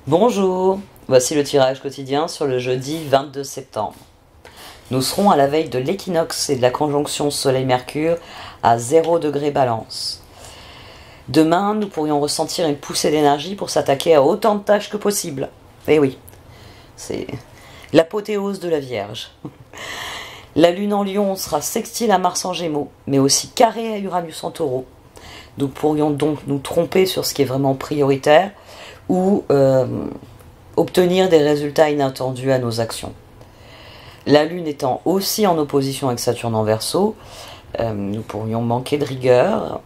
Bonjour, voici le tirage quotidien sur le jeudi 22 septembre. Nous serons à la veille de l'équinoxe et de la conjonction Soleil-Mercure à 0 degré Balance. Demain, nous pourrions ressentir une poussée d'énergie pour s'attaquer à autant de tâches que possible. Eh oui, c'est l'apothéose de la Vierge. La Lune en Lion sera sextile à Mars en Gémeaux, mais aussi carrée à Uranus en Taureau. Nous pourrions donc nous tromper sur ce qui est vraiment prioritaire ou obtenir des résultats inattendus à nos actions. La Lune étant aussi en opposition avec Saturne en Verseau, nous pourrions manquer de rigueur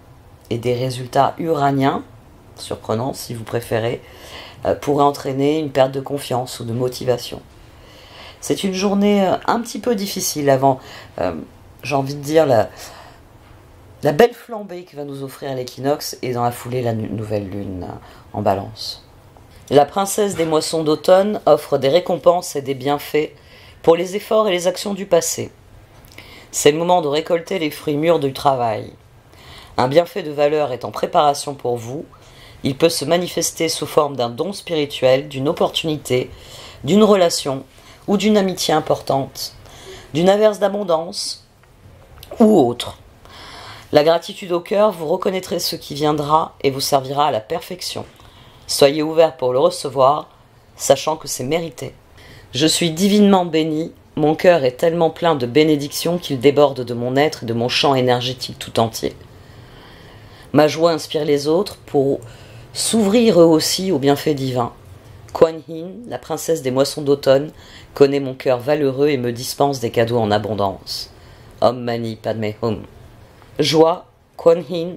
et des résultats uraniens, surprenants si vous préférez, pourraient entraîner une perte de confiance ou de motivation. C'est une journée un petit peu difficile avant, j'ai envie de dire, la belle flambée que va nous offrir l'équinoxe et dans la foulée la nouvelle lune en Balance. La princesse des moissons d'automne offre des récompenses et des bienfaits pour les efforts et les actions du passé. C'est le moment de récolter les fruits mûrs du travail. Un bienfait de valeur est en préparation pour vous. Il peut se manifester sous forme d'un don spirituel, d'une opportunité, d'une relation ou d'une amitié importante, d'une averse d'abondance ou autre. La gratitude au cœur, vous reconnaîtrez ce qui viendra et vous servira à la perfection. Soyez ouverts pour le recevoir, sachant que c'est mérité. Je suis divinement béni, mon cœur est tellement plein de bénédictions qu'il déborde de mon être et de mon champ énergétique tout entier. Ma joie inspire les autres pour s'ouvrir eux aussi aux bienfaits divins. Kuan Yin, la princesse des moissons d'automne, connaît mon cœur valeureux et me dispense des cadeaux en abondance. Om Mani Padme Hum. Joie, Kuan Yin,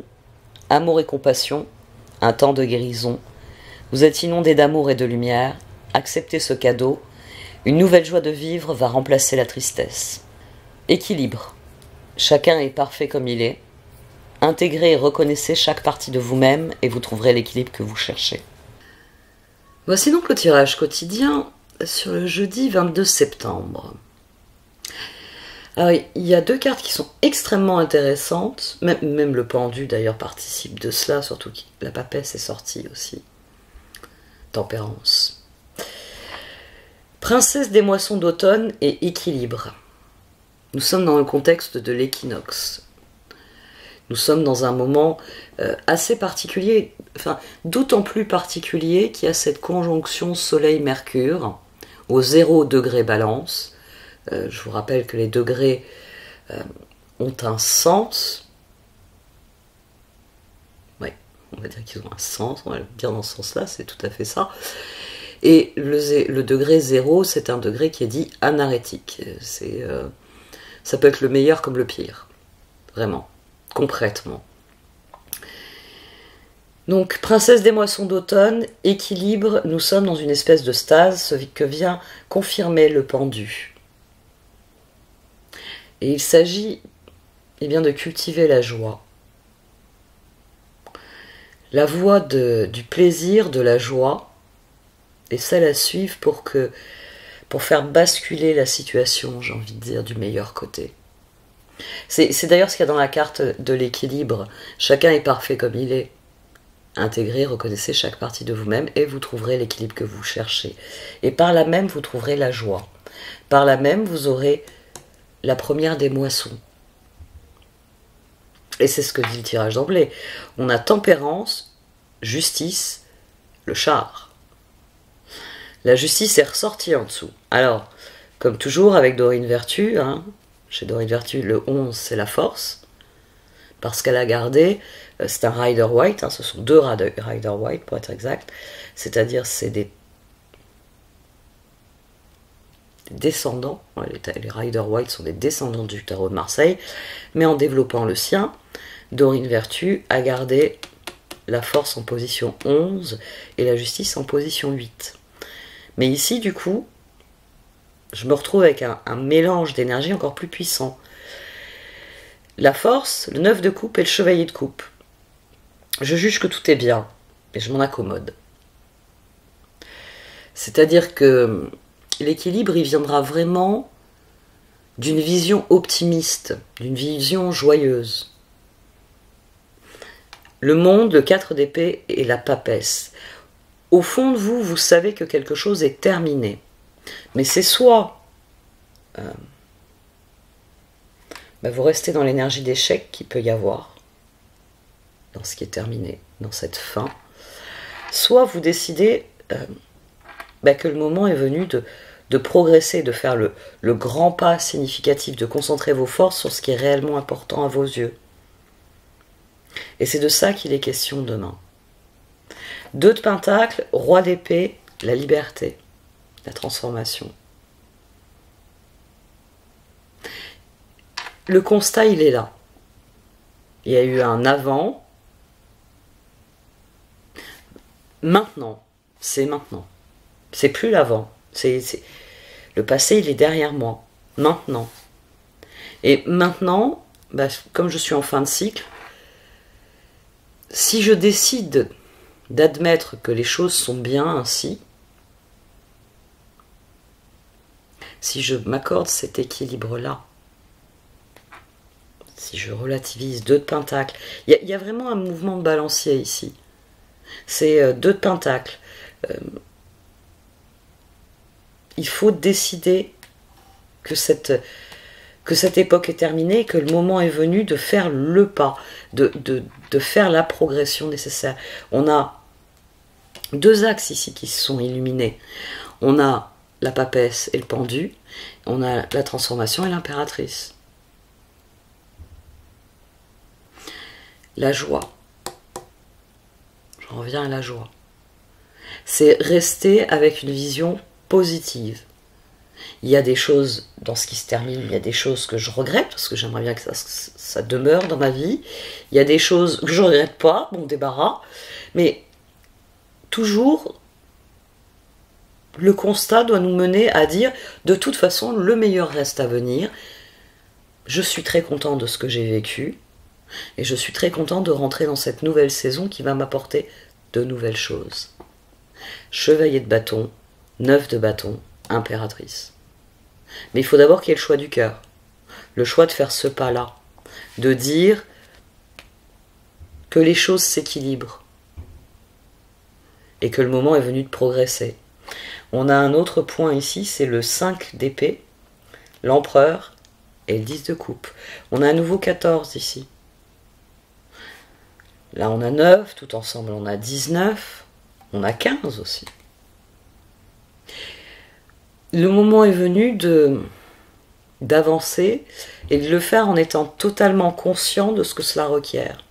amour et compassion, un temps de guérison. Vous êtes inondés d'amour et de lumière, acceptez ce cadeau, une nouvelle joie de vivre va remplacer la tristesse. Équilibre. Chacun est parfait comme il est. Intégrez et reconnaissez chaque partie de vous-même et vous trouverez l'équilibre que vous cherchez. Voici donc le tirage quotidien sur le jeudi 22 septembre. Alors, il y a deux cartes qui sont extrêmement intéressantes, même le pendu d'ailleurs participe de cela, surtout que la papesse est sortie aussi. Tempérance. Princesse des moissons d'automne et équilibre. Nous sommes dans le contexte de l'équinoxe. Nous sommes dans un moment assez particulier, enfin d'autant plus particulier qu'il y a cette conjonction Soleil-Mercure au 0 degré Balance. Je vous rappelle que les degrés ont un sens. Ouais, on va dire qu'ils ont un sens, on va le dire dans ce sens-là, c'est tout à fait ça. Et le degré 0, c'est un degré qui est dit anarétique. Ça peut être le meilleur comme le pire. Vraiment. Concrètement. Donc, princesse des moissons d'automne, équilibre, nous sommes dans une espèce de stase, ce que vient confirmer le pendu. Et il s'agit de cultiver la joie. La voie du plaisir, de la joie, est celle à suivre pour faire basculer la situation, j'ai envie de dire, du meilleur côté. C'est d'ailleurs ce qu'il y a dans la carte de l'équilibre. Chacun est parfait comme il est. Intégrez, reconnaissez chaque partie de vous-même et vous trouverez l'équilibre que vous cherchez. Et par là même, vous trouverez la joie. Par là même, vous aurez la première des moissons. Et c'est ce que dit le tirage d'emblée. On a tempérance, justice, le char. La justice est ressortie en dessous. Alors, comme toujours avec Dorine Vertu, chez Dorine Vertu, le 11, c'est la force. Parce qu'elle a gardé, c'est un Rider White, ce sont deux Rider White pour être exact. C'est-à-dire, c'est des descendants. Les Rider White sont des descendants du tarot de Marseille. Mais en développant le sien, Dorine Vertu a gardé la force en position 11 et la justice en position 8. Mais ici, du coup, je me retrouve avec un mélange d'énergie encore plus puissant. La force, le 9 de coupe et le chevalier de coupe. Je juge que tout est bien, et je m'en accommode. C'est-à-dire que l'équilibre, il viendra vraiment d'une vision optimiste, d'une vision joyeuse. Le monde, le 4 d'épée et la papesse. au fond de vous, vous savez que quelque chose est terminé. Mais c'est soit vous restez dans l'énergie d'échec qu'il peut y avoir, dans ce qui est terminé, dans cette fin, soit vous décidez que le moment est venu de progresser, de faire le grand pas significatif, de concentrer vos forces sur ce qui est réellement important à vos yeux. Et c'est de ça qu'il est question demain. 2 de Pentacles, Roi d'épée, la liberté, la transformation. Le constat, il est là. Il y a eu un avant. Maintenant, c'est maintenant. C'est plus l'avant. Le passé, il est derrière moi. Maintenant. Et maintenant, comme je suis en fin de cycle, si je décide d'admettre que les choses sont bien ainsi, si je m'accorde cet équilibre-là, si je relativise 2 de Pentacles, il y a vraiment un mouvement de balancier ici. C'est 2 de Pentacles. Il faut décider que cette époque est terminée, que le moment est venu de faire le pas, de faire la progression nécessaire. On a 2 axes ici qui se sont illuminés. On a la papesse et le pendu, on a la transformation et l'impératrice. La joie. J'en reviens à la joie. C'est rester avec une vision positive. Il y a des choses dans ce qui se termine, il y a des choses que je regrette, parce que j'aimerais bien que ça demeure dans ma vie. Il y a des choses que je ne regrette pas, bon débarras, mais toujours, le constat doit nous mener à dire, de toute façon, le meilleur reste à venir. Je suis très content de ce que j'ai vécu, et je suis très content de rentrer dans cette nouvelle saison qui va m'apporter de nouvelles choses. Chevalier de bâton, 9 de bâton, impératrice. Mais il faut d'abord qu'il y ait le choix du cœur. Le choix de faire ce pas-là. De dire que les choses s'équilibrent. Et que le moment est venu de progresser. On a un autre point ici, c'est le 5 d'épée, l'empereur et le 10 de coupe. On a à nouveau 14 ici. Là on a 9, tout ensemble on a 19, on a 15 aussi. Le moment est venu d'avancer et de le faire en étant totalement conscient de ce que cela requiert.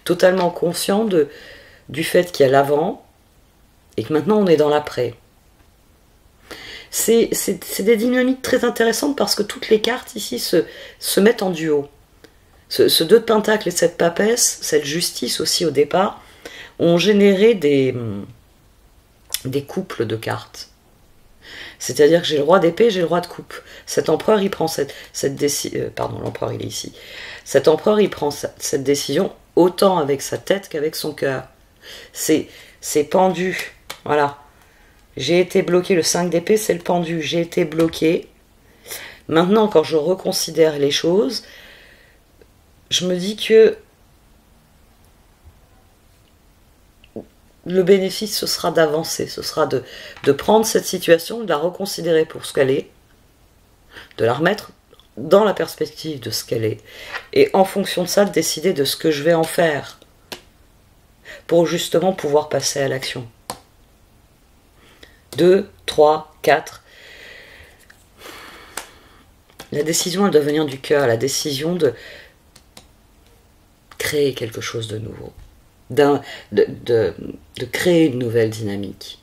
Totalement conscient du fait qu'il y a l'avant et que maintenant on est dans l'après. C'est des dynamiques très intéressantes parce que toutes les cartes ici se mettent en duo. Ce 2 de Pentacle et cette papesse, cette justice aussi au départ, ont généré des couples de cartes. C'est-à-dire que j'ai le roi d'épée, j'ai le roi de coupe. Cet empereur, il prend cette décision... pardon, l'empereur, il est ici. Cet empereur, il prend cette décision autant avec sa tête qu'avec son cœur. C'est pendu. Voilà. J'ai été bloqué. Le 5 d'épée, c'est le pendu. J'ai été bloqué. Maintenant, quand je reconsidère les choses, je me dis que le bénéfice, ce sera d'avancer, ce sera de prendre cette situation, de la reconsidérer pour ce qu'elle est, de la remettre dans la perspective de ce qu'elle est, et en fonction de ça, de décider de ce que je vais en faire, pour justement pouvoir passer à l'action. 2, 3, 4. La décision, elle doit venir du cœur, la décision de créer quelque chose de nouveau. De créer une nouvelle dynamique.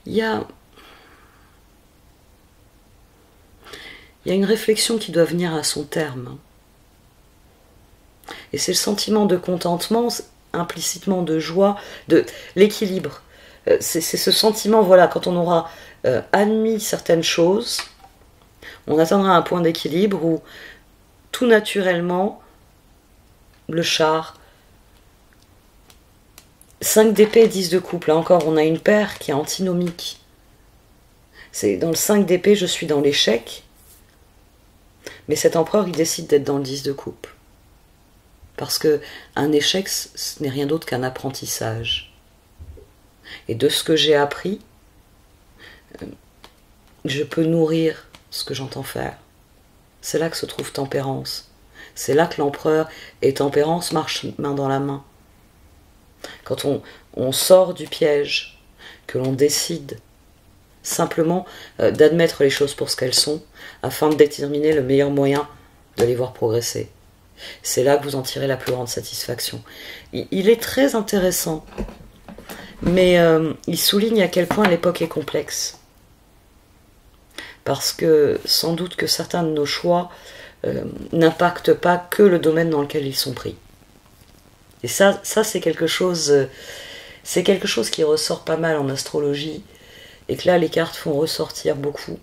Il y a une réflexion qui doit venir à son terme. Et c'est le sentiment de contentement, implicitement de joie, de l'équilibre. C'est ce sentiment, voilà, quand on aura admis certaines choses, on atteindra un point d'équilibre où tout naturellement, le char, 5 d'épée et 10 de coupe, là encore on a une paire qui est antinomique. C'est dans le 5 d'épée, je suis dans l'échec, mais cet empereur il décide d'être dans le 10 de coupe. Parce que un échec, ce n'est rien d'autre qu'un apprentissage. Et de ce que j'ai appris, je peux nourrir ce que j'entends faire. C'est là que se trouve tempérance. C'est là que l'empereur et tempérance marchent main dans la main. Quand on sort du piège, que l'on décide simplement d'admettre les choses pour ce qu'elles sont, afin de déterminer le meilleur moyen de les voir progresser. C'est là que vous en tirez la plus grande satisfaction. Il est très intéressant, mais il souligne à quel point l'époque est complexe. Parce que sans doute que certains de nos choix n'impactent pas que le domaine dans lequel ils sont pris. Et ça c'est quelque chose qui ressort pas mal en astrologie, et que là les cartes font ressortir beaucoup.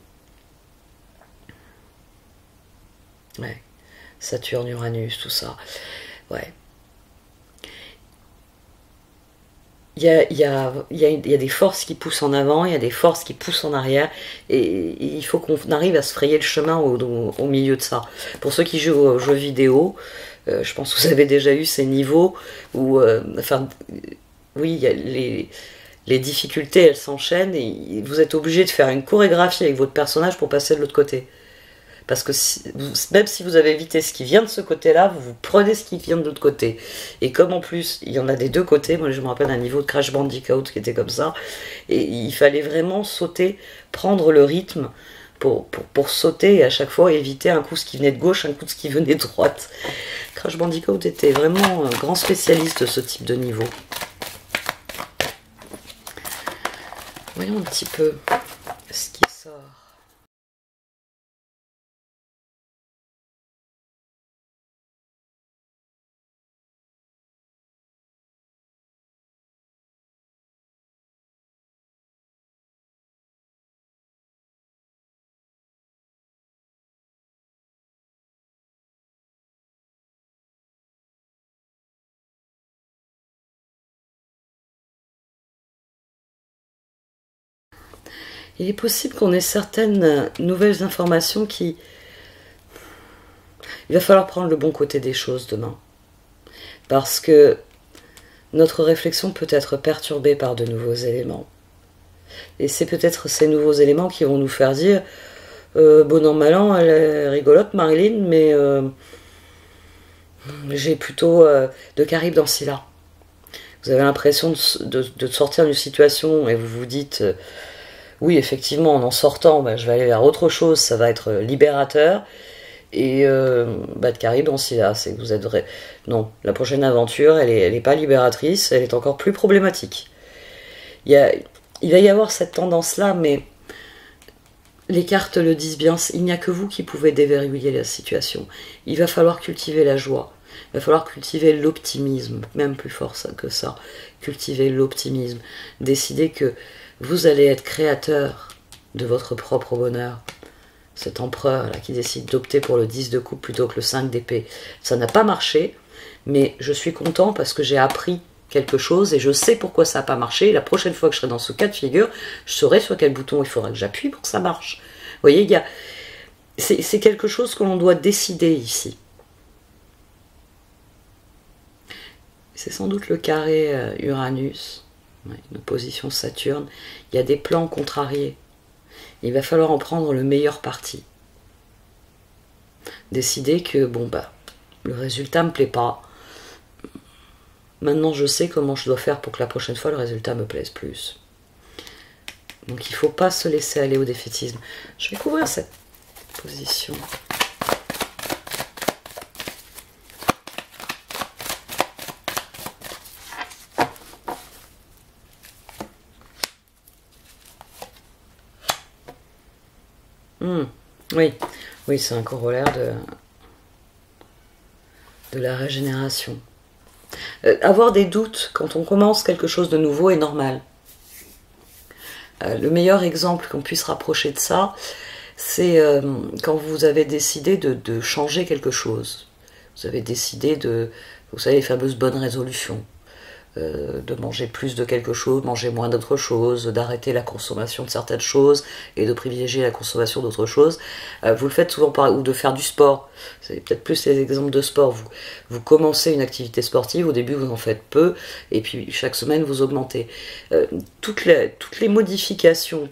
Ouais. Saturne, Uranus, tout ça. Ouais. Il y a des forces qui poussent en avant, il y a des forces qui poussent en arrière, et il faut qu'on arrive à se frayer le chemin au milieu de ça. Pour ceux qui jouent aux jeux vidéo, je pense que vous avez déjà eu ces niveaux où, oui, il y a les difficultés, elles s'enchaînent, et vous êtes obligé de faire une chorégraphie avec votre personnage pour passer de l'autre côté. Parce que même si vous avez évité ce qui vient de ce côté-là, vous prenez ce qui vient de l'autre côté. Et comme en plus, il y en a des deux côtés, moi je me rappelle un niveau de Crash Bandicoot qui était comme ça, et il fallait vraiment sauter, prendre le rythme pour sauter, et à chaque fois éviter un coup ce qui venait de gauche, un coup ce qui venait de droite. Crash Bandicoot était vraiment un grand spécialiste de ce type de niveau. Voyons un petit peu ce qui sort. Il est possible qu'on ait certaines nouvelles informations qui... Il va falloir prendre le bon côté des choses demain. Parce que notre réflexion peut être perturbée par de nouveaux éléments. Et c'est peut-être ces nouveaux éléments qui vont nous faire dire bon an, mal an, elle est rigolote, Marilyn, mais j'ai plutôt de Caraïbes dans Scylla. Vous avez l'impression de sortir d'une situation et vous vous dites... oui, effectivement, en sortant, je vais aller vers autre chose, ça va être libérateur. Et de Caraïbes en Scylla, c'est que vous êtes vrai. Non, la prochaine aventure, elle est pas libératrice, elle est encore plus problématique. Il va y avoir cette tendance-là, mais les cartes le disent bien, il n'y a que vous qui pouvez déverrouiller la situation. Il va falloir cultiver la joie, il va falloir cultiver l'optimisme, même plus fort que ça. Cultiver l'optimisme, décider que vous allez être créateur de votre propre bonheur. Cet empereur là qui décide d'opter pour le 10 de coupe plutôt que le 5 d'épée, ça n'a pas marché, mais je suis content parce que j'ai appris quelque chose et je sais pourquoi ça n'a pas marché. La prochaine fois que je serai dans ce cas de figure, je saurai sur quel bouton il faudra que j'appuie pour que ça marche. Vous voyez, c'est quelque chose que l'on doit décider ici. C'est sans doute le carré Uranus, une opposition Saturne. Il y a des plans contrariés. Il va falloir en prendre le meilleur parti. Décider que, le résultat ne me plaît pas. Maintenant, je sais comment je dois faire pour que la prochaine fois, le résultat me plaise plus. Donc, il ne faut pas se laisser aller au défaitisme. Je vais couvrir cette position. Oui, c'est un corollaire de la régénération. Avoir des doutes quand on commence quelque chose de nouveau est normal. Le meilleur exemple qu'on puisse rapprocher de ça, c'est quand vous avez décidé de changer quelque chose. Vous avez décidé vous savez, les fameuses bonnes résolutions. de manger plus de quelque chose, manger moins d'autre chose, d'arrêter la consommation de certaines choses et de privilégier la consommation d'autres choses. Vous le faites souvent ou de faire du sport. C'est peut-être plus les exemples de sport. Vous commencez une activité sportive, au début vous en faites peu, et puis chaque semaine vous augmentez. Toutes les modifications,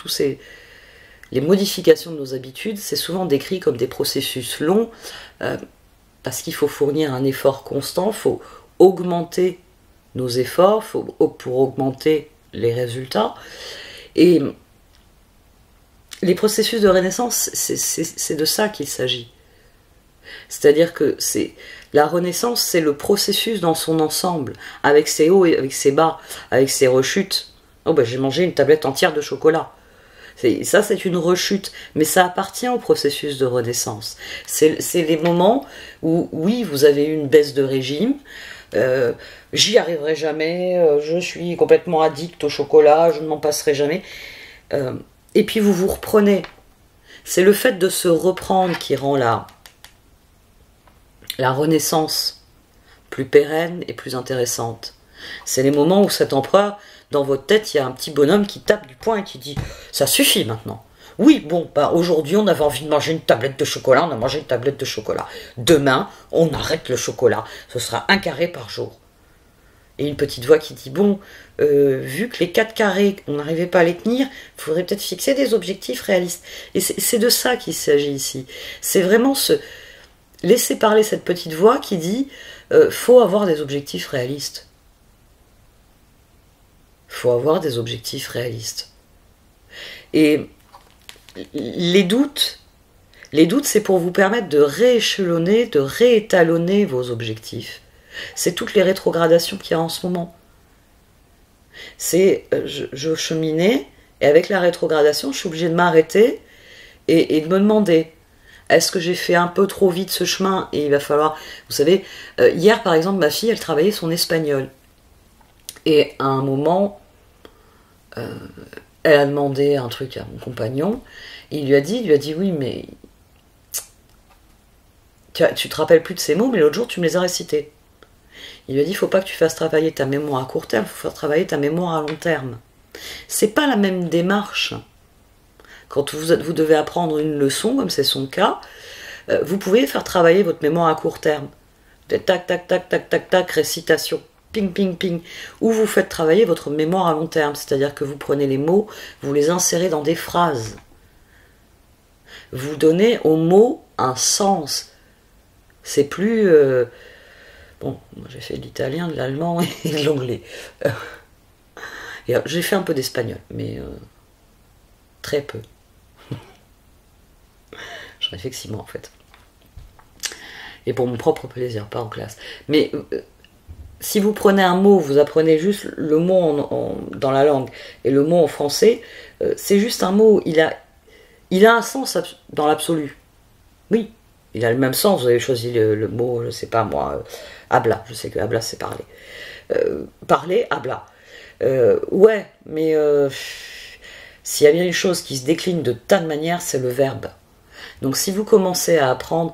les modifications de nos habitudes, c'est souvent décrit comme des processus longs, parce qu'il faut fournir un effort constant, il faut augmenter nos efforts pour augmenter les résultats. Et les processus de renaissance, c'est de ça qu'il s'agit. C'est-à-dire que la renaissance, c'est le processus dans son ensemble, avec ses hauts et avec ses bas, avec ses rechutes. Oh ben j'ai mangé une tablette entière de chocolat. Ça, c'est une rechute, mais ça appartient au processus de renaissance. C'est les moments où, oui, vous avez eu une baisse de régime, j'y arriverai jamais, je suis complètement addict au chocolat, je ne m'en passerai jamais. Et puis vous vous reprenez. C'est le fait de se reprendre qui rend la renaissance plus pérenne et plus intéressante. C'est les moments où cet empereur, dans votre tête, il y a un petit bonhomme qui tape du poing et qui dit « ça suffit maintenant ». Oui, bon, bah aujourd'hui on avait envie de manger une tablette de chocolat, on a mangé une tablette de chocolat. Demain, on arrête le chocolat, ce sera 1 carré par jour. Et une petite voix qui dit « bon, vu que les 4 carrés, on n'arrivait pas à les tenir, il faudrait peut-être fixer des objectifs réalistes ». Et c'est de ça qu'il s'agit ici. C'est vraiment laisser parler cette petite voix qui dit « faut avoir des objectifs réalistes ». Il faut avoir des objectifs réalistes. Et les doutes, c'est pour vous permettre de rééchelonner, de réétalonner vos objectifs. C'est toutes les rétrogradations qu'il y a en ce moment. C'est, je cheminais, et avec la rétrogradation, je suis obligée de m'arrêter et de me demander, est-ce que j'ai fait un peu trop vite ce chemin? Et il va falloir, vous savez, hier par exemple, ma fille, elle travaillait son espagnol. Et à un moment, elle a demandé un truc à mon compagnon, et il lui a dit oui, mais tu te rappelles plus de ces mots, mais l'autre jour tu me les as récités. Il lui a dit, il ne faut pas que tu fasses travailler ta mémoire à court terme, il faut faire travailler ta mémoire à long terme. C'est pas la même démarche. Quand vous devez apprendre une leçon, comme c'est son cas, vous pouvez faire travailler votre mémoire à court terme. Tac, tac, tac, tac, tac, tac, récitation. Ping, ping, ping, ou vous faites travailler votre mémoire à long terme, c'est-à-dire que vous prenez les mots, vous les insérez dans des phrases. Vous donnez aux mots un sens. C'est plus... Bon, moi j'ai fait de l'italien, de l'allemand et de l'anglais. J'ai fait un peu d'espagnol, mais très peu. J'en ai fait que 6 mois en fait. Et pour mon propre plaisir, pas en classe. Mais... si vous prenez un mot, vous apprenez juste le mot dans la langue et le mot en français, c'est juste un mot, il a un sens dans l'absolu. Oui, il a le même sens, vous avez choisi le mot, je sais pas moi, habla, je sais que habla c'est parler. Parler, habla. Ouais, mais s'il y a bien une chose qui se décline de tas de manières, c'est le verbe. Donc si vous commencez à apprendre...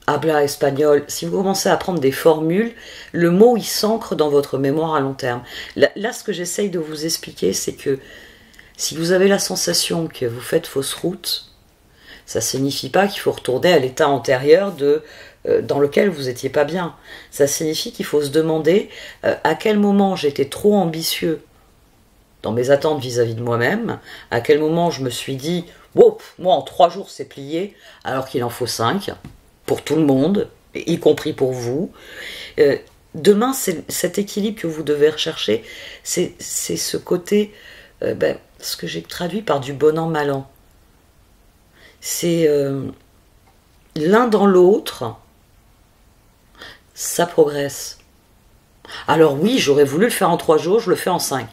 habla espagnol, si vous commencez à apprendre des formules, le mot il s'ancre dans votre mémoire à long terme. Là ce que j'essaye de vous expliquer, c'est que si vous avez la sensation que vous faites fausse route, ça signifie pas qu'il faut retourner à l'état antérieur dans lequel vous étiez pas bien. Ça signifie qu'il faut se demander à quel moment j'étais trop ambitieux dans mes attentes vis-à-vis de moi-même, à quel moment je me suis dit wow, moi en 3 jours c'est plié, alors qu'il en faut 5, pour tout le monde, y compris pour vous. Demain, cet équilibre que vous devez rechercher, c'est ce côté, ce que j'ai traduit par du bon an, mal an. C'est l'un dans l'autre, ça progresse. Alors oui, j'aurais voulu le faire en 3 jours, je le fais en 5.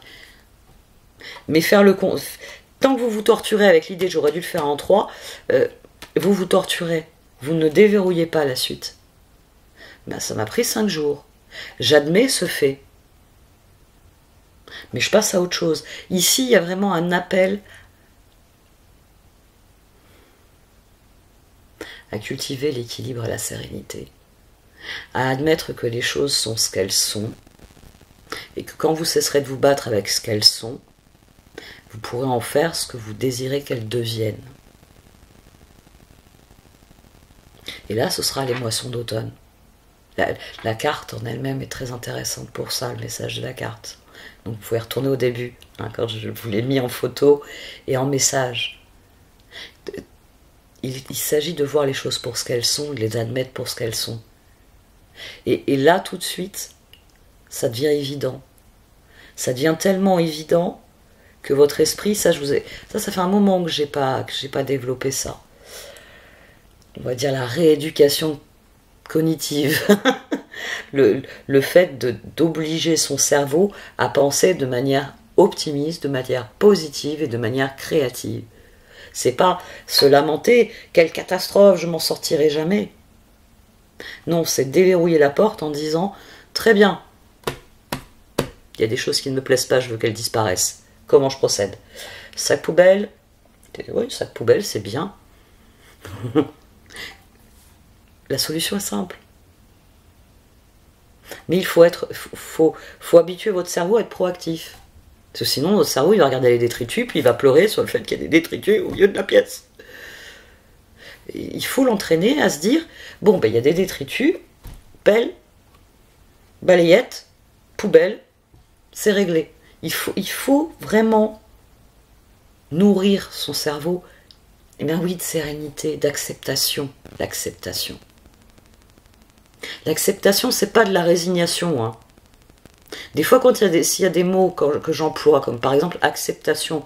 Mais tant que vous vous torturez avec l'idée j'aurais dû le faire en 3, vous vous torturez. Vous ne déverrouillez pas la suite. Ben, ça m'a pris 5 jours. J'admets ce fait. Mais je passe à autre chose. Ici, il y a vraiment un appel à cultiver l'équilibre et la sérénité. À admettre que les choses sont ce qu'elles sont. Et que quand vous cesserez de vous battre avec ce qu'elles sont, vous pourrez en faire ce que vous désirez qu'elles deviennent. Et là, ce sera les moissons d'automne. La carte en elle-même est très intéressante pour ça, le message de la carte. Donc vous pouvez retourner au début, hein, quand je vous l'ai mis en photo et en message. Il s'agit de voir les choses pour ce qu'elles sont, de les admettre pour ce qu'elles sont. Et là, tout de suite, ça devient évident. Ça devient tellement évident que votre esprit, ça fait un moment que j'ai pas développé ça. On va dire la rééducation cognitive. le fait d'obliger son cerveau à penser de manière optimiste, de manière positive et de manière créative. C'est pas se lamenter, quelle catastrophe, je m'en sortirai jamais. Non, c'est déverrouiller la porte en disant, très bien, il y a des choses qui ne me plaisent pas, je veux qu'elles disparaissent. Comment je procède? Sac poubelle, oui, sac poubelle, c'est bien. La solution est simple. Mais il faut habituer votre cerveau à être proactif. Parce que sinon, votre cerveau, il va regarder les détritus, puis il va pleurer sur le fait qu'il y a des détritus au milieu de la pièce. Et il faut l'entraîner à se dire, bon, ben, il y a des détritus, pelle, balayette, poubelle, c'est réglé. Il faut vraiment nourrir son cerveau, eh bien oui, de sérénité, d'acceptation. L'acceptation. L'acceptation, c'est pas de la résignation. Hein. Des fois, s'il y a des mots que j'emploie, comme par exemple acceptation,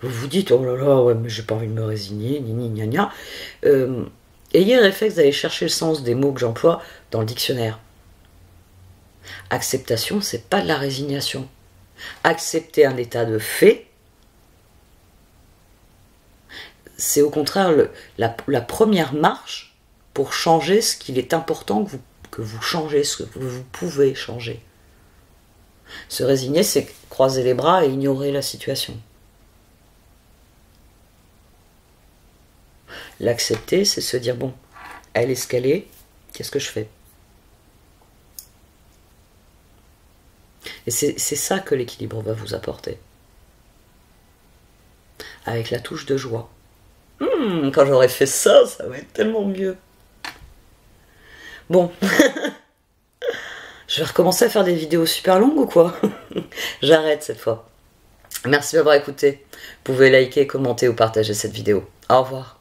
vous vous dites, oh là là, ouais, mais j'ai pas envie de me résigner, gna gna. Ayez le réflexe d'aller chercher le sens des mots que j'emploie dans le dictionnaire. Acceptation, c'est pas de la résignation. Accepter un état de fait, c'est au contraire la première marche pour changer ce qu'il est important que vous changez, ce que vous pouvez changer. Se résigner, c'est croiser les bras et ignorer la situation. L'accepter, c'est se dire, bon, elle est ce qu'elle est, qu'est-ce que je fais? Et c'est ça que l'équilibre va vous apporter. Avec la touche de joie. Quand j'aurai fait ça, ça va être tellement mieux. Bon. Je vais recommencer à faire des vidéos super longues ou quoi? J'arrête cette fois. Merci d'avoir écouté. Vous pouvez liker, commenter ou partager cette vidéo. Au revoir.